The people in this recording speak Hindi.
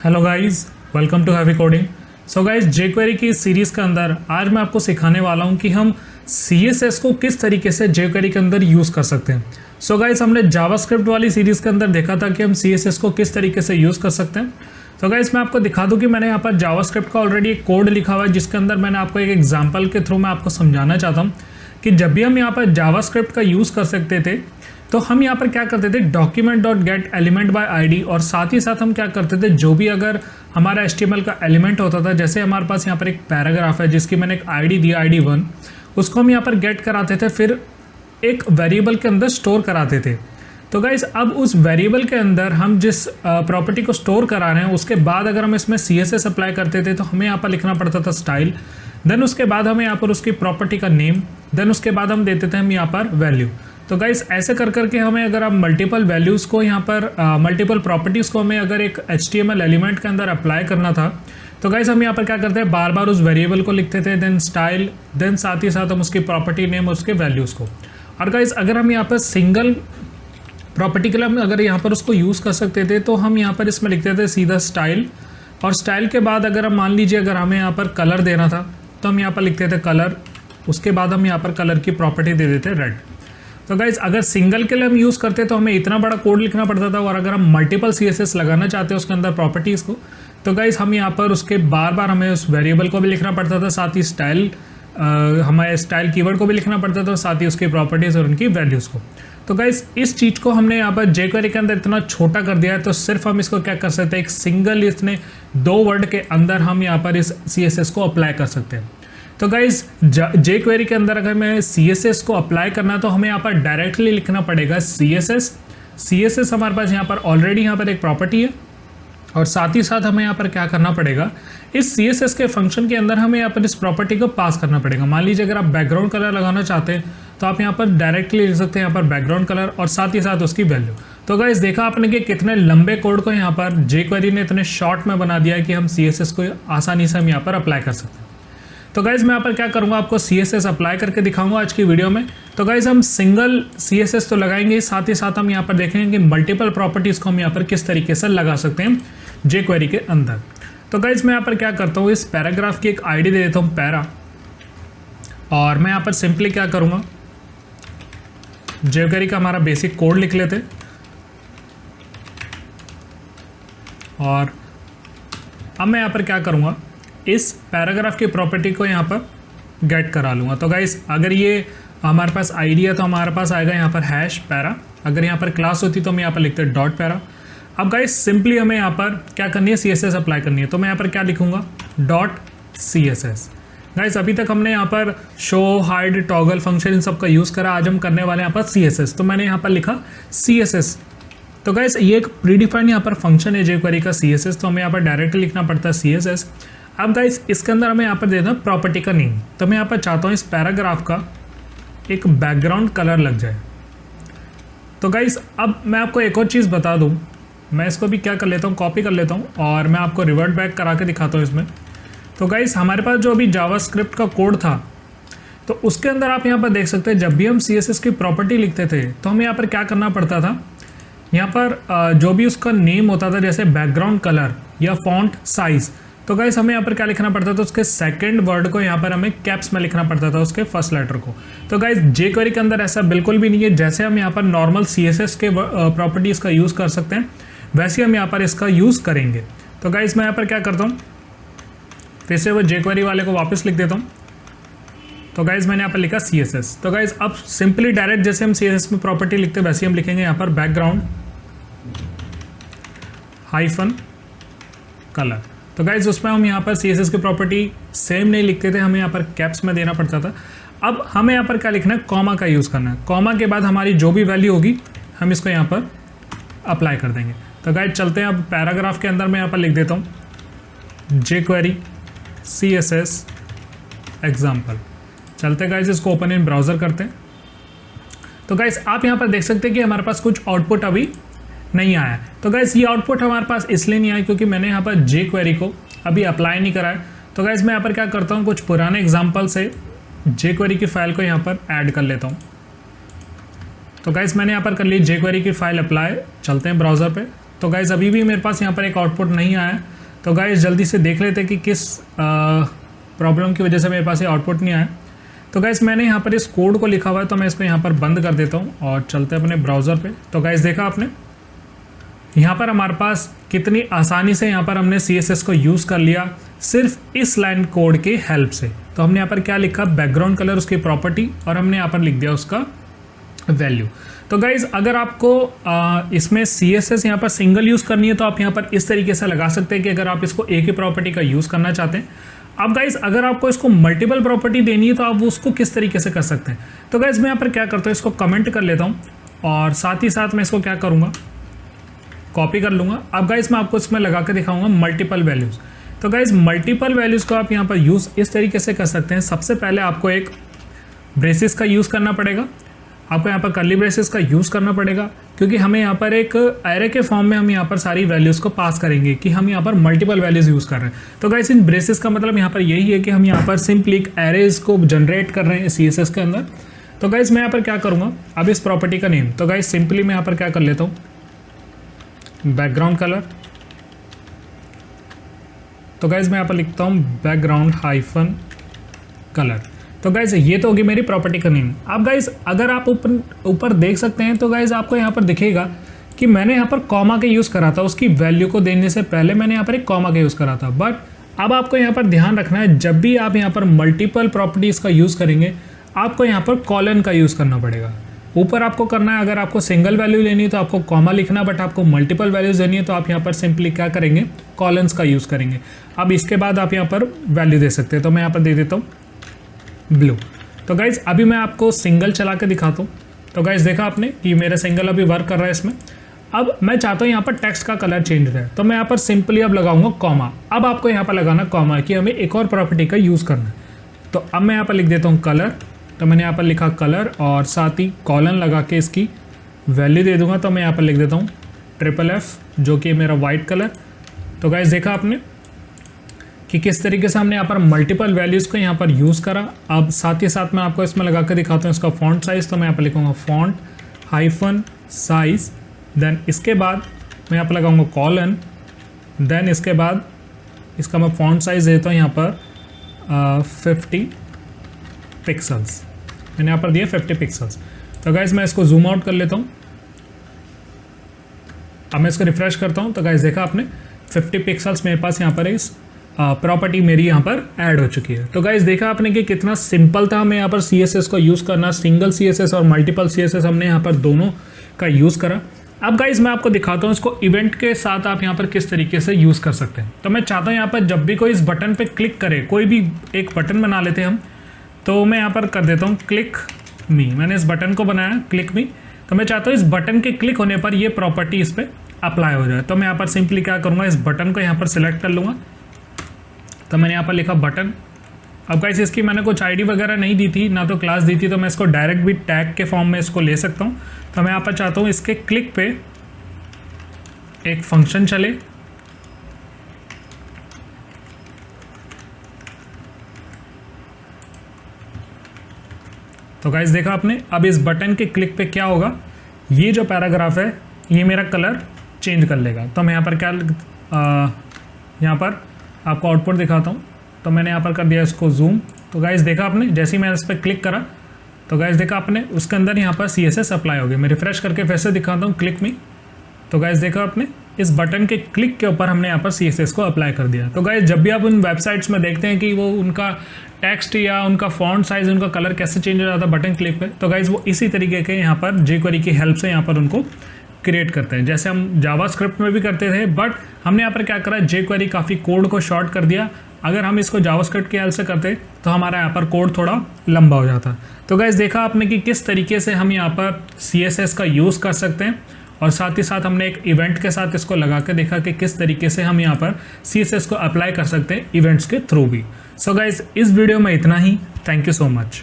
Hello guys, welcome to heavy coding. So guys, jQuery की इस सीरीज़ के अंदर आज मैं आपको सिखाने वाला हूं कि हम CSS को किस तरीके से jQuery के अंदर यूज़ कर सकते हैं। सो गाइस, हमने जावास्क्रिप्ट वाली सीरीज़ के अंदर देखा था कि हम CSS को किस तरीके से यूज़ कर सकते हैं। तो गाइस, मैं आपको दिखा दूं कि मैंने यहाँ पर जावास्क्रिप्ट का ऑलरेडी एक कोड लिखा हुआ है, जिसके अंदर मैंने आपको एक एग्जाम्पल के थ्रू मैं आपको समझाना चाहता हूँ कि जब भी हम यहाँ पर जावास्क्रिप्ट का यूज़ कर सकते थे तो हम यहाँ पर क्या करते थे, document dot gate element by ID, और साथ ही साथ हम क्या करते थे, जो भी अगर हमारा HTML का एलिमेंट होता था, जैसे हमारे पास यहाँ पर एक पैराग्राफ है जिसकी मैंने एक आईडी दी आईडी 1, उसको हम यहाँ पर गेट कराते थे, फिर एक वेरिएबल के अंदर स्टोर कराते थे। तो गाइस, अब उस वेरिएबल के अंदर हम जिस प्रॉपर्टी को स्टोर करा रहे हैं उसके बाद अगर हम इसमें CSS अप्लाई करते थे तो हमें यहाँ पर लिखना पड़ता था स्टाइल, देन उसके बाद हमें यहाँ पर उसकी प्रॉपर्टी का नेम, देन उसके बाद हम देते थे हम यहाँ पर वैल्यू। तो गाइस, ऐसे कर करके हमें अगर आप मल्टीपल वैल्यूज़ को यहाँ पर मल्टीपल प्रॉपर्टीज़ को हमें अगर एक HTML एलिमेंट के अंदर अप्लाई करना था, तो गाइस हम यहाँ पर क्या करते हैं, बार बार उस वेरिएबल को लिखते थे, देन स्टाइल, देन साथ ही साथ हम उसकी प्रॉपर्टी नेम और उसके वैल्यूज़ को। और गाइस, अगर हम यहाँ पर सिंगल प्रॉपर्टी के लिए हम अगर यहाँ पर उसको यूज़ कर सकते थे तो हम यहाँ पर इसमें लिखते थे सीधा स्टाइल, और स्टाइल के बाद अगर हम मान लीजिए अगर हमें यहाँ पर कलर देना था तो हम यहाँ पर लिखते थे कलर, उसके बाद हम यहाँ पर कलर की प्रॉपर्टी दे देते रेड। तो गाइज, अगर सिंगल के लिए हम यूज़ करते तो हमें इतना बड़ा कोड लिखना पड़ता था, और अगर हम मल्टीपल CSS लगाना चाहते हैं उसके अंदर प्रॉपर्टीज़ को, तो गाइज हम यहाँ पर उसके बार बार हमें उस वेरिएबल को भी लिखना पड़ता था, साथ ही स्टाइल हमारे स्टाइल कीवर्ड को भी लिखना पड़ता था, साथ ही उसकी प्रॉपर्टीज़ और उनकी वैल्यूज़ को। तो गाइज, इस चीज़ को हमने यहाँ पर jQuery के अंदर इतना छोटा कर दिया है, तो सिर्फ हम इसको क्या कर सकते हैं, एक सिंगल इतने 2 वर्ड के अंदर हम यहाँ पर इस CSS को अप्लाई कर सकते हैं। तो गाइज, jQuery के अंदर अगर हमें CSS को अप्लाई करना है तो हमें यहाँ पर डायरेक्टली लिखना पड़ेगा CSS हमारे पास यहाँ पर ऑलरेडी यहाँ पर एक प्रॉपर्टी है, और साथ ही साथ हमें यहाँ पर क्या करना पड़ेगा, इस CSS के फंक्शन के अंदर हमें यहाँ पर इस प्रॉपर्टी को पास करना पड़ेगा। मान लीजिए अगर आप बैकग्राउंड कलर लगाना चाहते हैं तो आप यहाँ पर डायरेक्टली लिख सकते हैं यहाँ पर बैकग्राउंड कलर और साथ ही साथ उसकी वैल्यू। तो गाइज, देखा आपने कि कितने लंबे कोड को यहाँ पर jQuery ने इतने शॉर्ट में बना दिया है कि हम CSS को आसानी से हम यहाँ पर अप्लाई कर सकते हैं। तो गाइज, मैं यहाँ पर क्या करूँगा, आपको CSS अप्लाई करके दिखाऊंगा आज की वीडियो में। तो गाइज, हम सिंगल CSS तो लगाएंगे, साथ ही साथ हम यहाँ पर देखेंगे कि मल्टीपल प्रॉपर्टीज़ को हम यहाँ पर किस तरीके से लगा सकते हैं jQuery के अंदर। तो गाइज, मैं यहाँ पर क्या करता हूँ, इस पैराग्राफ की एक आईडी दे देता हूँ पैरा, और मैं यहाँ पर सिंपली क्या करूँगा, jQuery का हमारा बेसिक कोड लिख लेते, और अब मैं यहाँ पर क्या करूँगा, इस पैराग्राफ की प्रॉपर्टी को यहाँ पर गेट करा लूँगा। तो गाइस, अगर ये हमारे पास आईडी है तो हमारे पास आएगा यहाँ पर हैश पैरा, अगर यहाँ पर क्लास होती तो हम यहाँ पर लिखते हैं डॉट पैरा। अब गाइस, सिंपली हमें यहाँ पर क्या करनी है, CSS अप्लाई करनी है, तो मैं यहाँ पर क्या लिखूँगा, डॉट CSS। गाइस, अभी तक हमने यहाँ पर show, hide, toggle function in सब का यूज़ करा, आज हम करने वाले हैं यहाँ पर CSS, तो मैंने यहाँ पर लिखा CSS। तो गाइस, ये एक प्रीडिफाइंड यहाँ पर फंक्शन है jQuery का CSS, तो हमें यहाँ पर डायरेक्टली लिखना पड़ता है CSS। अब गाइस, इसके अंदर हमें यहाँ पर देना प्रॉपर्टी का नेम, तो मैं यहाँ पर चाहता हूँ इस पैराग्राफ का एक बैकग्राउंड कलर लग जाए। तो गाइस, अब मैं आपको एक और चीज़ बता दूँ, मैं इसको भी क्या कर लेता हूँ, कॉपी कर लेता हूँ, और मैं आपको रिवर्ट बैक करा के दिखाता हूँ इसमें। तो गाइस, हमारे पास जो अभी जावास्क्रिप्ट का कोड था, तो उसके अंदर आप यहाँ पर देख सकते हैं, जब भी हम CSS की प्रॉपर्टी लिखते थे तो हमें यहाँ पर क्या करना पड़ता था, यहाँ पर जो भी उसका नेम होता था, जैसे बैकग्राउंड कलर या फॉन्ट साइज़, तो गाइस हमें यहाँ पर क्या लिखना पड़ता था, उसके सेकंड वर्ड को यहाँ पर हमें कैप्स में लिखना पड़ता था, उसके फर्स्ट लेटर को। तो गाइस, jQuery के अंदर ऐसा बिल्कुल भी नहीं है, जैसे हम यहाँ पर नॉर्मल CSS के प्रॉपर्टीज़ का यूज़ कर सकते हैं वैसे हम यहाँ पर इसका यूज़ करेंगे। तो गाइस, मैं यहाँ पर क्या करता हूँ, फिर से वो jQuery वाले को वापस लिख देता हूँ। तो गाइस, मैंने यहाँ पर लिखा CSS। तो गाइस, अब सिंपली डायरेक्ट जैसे हम CSS में प्रॉपर्टी लिखते हैं वैसे हम लिखेंगे यहाँ पर बैकग्राउंड हाइफन कलर। तो गाइज, उसमें हम यहाँ पर CSS की प्रॉपर्टी सेम नहीं लिखते थे, हमें यहाँ पर कैप्स में देना पड़ता था। अब हमें यहाँ पर क्या लिखना है, कॉमा का यूज़ करना है, कॉमा के बाद हमारी जो भी वैल्यू होगी हम इसको यहाँ पर अप्लाई कर देंगे। तो गाइज, चलते हैं अब पैराग्राफ के अंदर मैं यहाँ पर लिख देता हूँ jQuery CSS एग्जाम्पल। चलते गाइज, इसको ओपन इन ब्राउज़र करते हैं। तो गाइज, आप यहाँ पर देख सकते हैं कि हमारे पास कुछ आउटपुट अभी नहीं आया। तो गाइस, ये आउटपुट हमारे पास इसलिए नहीं आया क्योंकि मैंने यहाँ पर jQuery को अभी अप्लाई नहीं करा है। तो गाइस, मैं यहाँ पर क्या करता हूँ, कुछ पुराने एग्जांपल से jQuery की फ़ाइल को यहाँ पर ऐड कर लेता हूँ। तो गाइस, मैंने यहाँ पर कर ली jQuery की फ़ाइल अप्लाई। चलते हैं ब्राउज़र पे, तो गाइज़ अभी भी मेरे पास यहाँ पर एक आउटपुट नहीं आया। तो गाइज़ जल्दी से देख लेते हैं कि किस प्रॉब्लम की वजह से मेरे पास ये आउटपुट नहीं आया। तो गाइज़ मैंने यहाँ पर इस कोड को लिखा हुआ है, तो मैं इसको यहाँ पर बंद कर देता हूँ और चलते हैं अपने ब्राउज़र पे। तो गाइज़ देखा आपने यहाँ पर हमारे पास कितनी आसानी से यहाँ पर हमने CSS को यूज़ कर लिया सिर्फ इस लाइन कोड के हेल्प से। तो हमने यहाँ पर क्या लिखा, बैकग्राउंड कलर उसकी प्रॉपर्टी, और हमने यहाँ पर लिख दिया उसका वैल्यू। तो गाइज़ अगर आपको इसमें CSS यहाँ पर सिंगल यूज़ करनी है तो आप यहाँ पर इस तरीके से लगा सकते हैं कि अगर आप इसको एक ही प्रॉपर्टी का यूज़ करना चाहते हैं। अब गाइज़ अगर आपको इसको मल्टीपल प्रॉपर्टी देनी है तो आप उसको किस तरीके से कर सकते हैं। तो गाइज़ मैं यहाँ पर क्या करता हूँ, इसको कमेंट कर लेता हूँ और साथ ही साथ मैं इसको क्या करूँगा, कॉपी कर लूँगा। अब गाइज़ मैं आपको इसमें लगा के दिखाऊँगा मल्टीपल वैल्यूज़। तो गाइज़ मल्टीपल वैल्यूज़ को आप यहाँ पर यूज़ इस तरीके से कर सकते हैं। सबसे पहले आपको एक ब्रेसेस का यूज़ करना पड़ेगा, आपको यहाँ पर कर्ली ब्रेसेस का यूज़ करना पड़ेगा, क्योंकि हमें यहाँ पर एक एरे के फॉर्म में हम यहाँ पर सारी वैल्यूज़ को पास करेंगे कि हम यहाँ पर मल्टीपल वैल्यूज़ यूज़ कर रहे हैं। तो गाइस इन ब्रेसेस का मतलब यहाँ पर यही है कि हम यहाँ पर सिंपली एक एरेज को जनरेट कर रहे हैं CSS के अंदर। तो गाइस मैं यहाँ पर क्या करूँगा, अब इस प्रॉपर्टी का नेम, तो गाइस सिंपली मैं यहाँ पर क्या कर लेता हूँ, बैकग्राउंड कलर। तो गाइस मैं यहाँ पर लिखता हूँ बैकग्राउंड हाइफन कलर। तो गाइज ये तो होगी मेरी प्रॉपर्टी का नेम। अब गाइज अगर आप ऊपर देख सकते हैं तो गाइज आपको यहाँ पर दिखेगा कि मैंने यहाँ पर कॉमा के यूज़ करा था, उसकी वैल्यू को देने से पहले मैंने यहाँ पर एक कॉमा का यूज़ करा था। बट अब आपको यहाँ पर ध्यान रखना है, जब भी आप यहाँ पर मल्टीपल प्रॉपर्टीज़ का यूज़ करेंगे आपको यहाँ पर कॉलन का यूज़ करना पड़ेगा। ऊपर आपको करना है, अगर आपको सिंगल वैल्यू लेनी है तो आपको कॉमा लिखना, बट आपको मल्टीपल वैल्यूज देनी है तो आप यहाँ पर सिंपली क्या करेंगे, कॉलन्स का यूज़ करेंगे। अब इसके बाद आप यहाँ पर वैल्यू दे सकते हैं। तो मैं यहाँ पर दे देता हूँ ब्लू। तो गाइज़ अभी मैं आपको सिंगल चला के दिखाता हूँ। तो गाइज़ देखा आपने कि मेरा सिंगल अभी वर्क कर रहा है इसमें। अब मैं चाहता हूँ यहाँ पर टेक्स्ट का कलर चेंज रहे, तो मैं यहाँ पर सिंपली अब लगाऊंगा कॉमा। अब आपको यहाँ पर लगाना कॉमा कि हमें एक और प्रॉपर्टी का यूज़ करना है। तो अब मैं यहाँ पर लिख देता हूँ कलर। तो मैंने यहाँ पर लिखा कलर और साथ ही कॉलन लगा के इसकी वैल्यू दे दूँगा। तो मैं यहाँ पर लिख देता हूँ FFF जो कि मेरा वाइट कलर। तो गाइज़ देखा आपने कि किस तरीके से हमने यहाँ पर मल्टीपल वैल्यूज़ को यहाँ पर यूज़ करा। अब साथ ही साथ मैं आपको इसमें लगा कर दिखाता हूँ इसका फॉन्ट साइज़। तो मैं यहाँ पर लिखूँगा फॉन्ट हाइफन साइज़, देन इसके बाद मैं यहाँ पर लगाऊँगा कॉलन, देन इसके बाद इसका मैं फॉन्ट साइज़ देता हूँ यहाँ पर 50 पिक्सल्स। मैंने यहाँ पर दिया 50 पिक्सल्स। तो गाइज़ मैं इसको जूम आउट कर लेता हूँ। अब मैं इसको रिफ्रेश करता हूँ। तो गाइज़ देखा आपने 50 पिक्सल्स मेरे पास यहाँ पर इस प्रॉपर्टी मेरी यहाँ पर ऐड हो चुकी है। तो गाइज़ देखा आपने कि कितना सिंपल था हमें यहाँ पर CSS को यूज़ करना। सिंगल CSS और मल्टीपल CSS हमने यहाँ पर दोनों का यूज़ करा। अब गाइज़ मैं आपको दिखाता हूँ इसको इवेंट के साथ आप यहाँ पर किस तरीके से यूज़ कर सकते हैं। तो मैं चाहता हूँ यहाँ पर जब भी कोई इस बटन पर क्लिक करे, कोई भी एक बटन बना लेते हैं हम। तो मैं यहाँ पर कर देता हूँ क्लिक मी। मैंने इस बटन को बनाया क्लिक मी। तो मैं चाहता हूँ इस बटन के क्लिक होने पर ये प्रॉपर्टी इस पर अप्लाई हो जाए। तो मैं यहाँ पर सिंपली क्या करूँगा, इस बटन को यहाँ पर सिलेक्ट कर लूँगा। तो मैंने यहाँ पर लिखा बटन। अब गाइस इसकी मैंने कुछ आईडी वगैरह नहीं दी थी, ना तो क्लास दी थी, तो मैं इसको डायरेक्ट भी टैग के फॉर्म में इसको ले सकता हूँ। तो मैं यहाँ पर चाहता हूँ इसके क्लिक पे एक फंक्शन चले। तो गाइस देखा आपने, अब इस बटन के क्लिक पे क्या होगा, ये जो पैराग्राफ है ये मेरा कलर चेंज कर लेगा। तो मैं यहाँ पर क्या यहाँ पर आपको आउटपुट दिखाता हूँ। तो मैंने यहाँ पर कर दिया इसको जूम। तो गाइस देखा आपने, जैसे ही मैं इस पर क्लिक करा तो गाइस देखा आपने उसके अंदर यहाँ पर CSS अप्लाई हो गया। मैं रिफ्रेश करके फिर से दिखाता हूँ क्लिक में। तो गाइस देखा आपने, इस बटन के क्लिक के ऊपर हमने यहाँ पर CSS को अप्लाई कर दिया। तो गाइस जब भी आप उन वेबसाइट्स में देखते हैं कि वो उनका टेक्स्ट या उनका फॉन्ट साइज़, उनका कलर कैसे चेंज हो जाता है बटन क्लिक पे, तो गाइस वो इसी तरीके के यहाँ पर jQuery की हेल्प से यहाँ पर उनको क्रिएट करते हैं, जैसे हम जावास्क्रिप्ट में भी करते थे। बट हमने यहाँ पर क्या करा, jQuery काफ़ी कोड को शॉर्ट कर दिया। अगर हम इसको जावास्क्रिप्ट की हेल्प से करते तो हमारा यहाँ पर कोड थोड़ा लंबा हो जाता। तो गाइस देखा आपने कि किस तरीके से हम यहाँ पर CSS का यूज़ कर सकते हैं, और साथ ही साथ हमने एक इवेंट के साथ इसको लगा के देखा कि किस तरीके से हम यहाँ पर CSS को अप्लाई कर सकते हैं इवेंट्स के थ्रू भी। सो गाइस इस वीडियो में इतना ही। Thank you so much.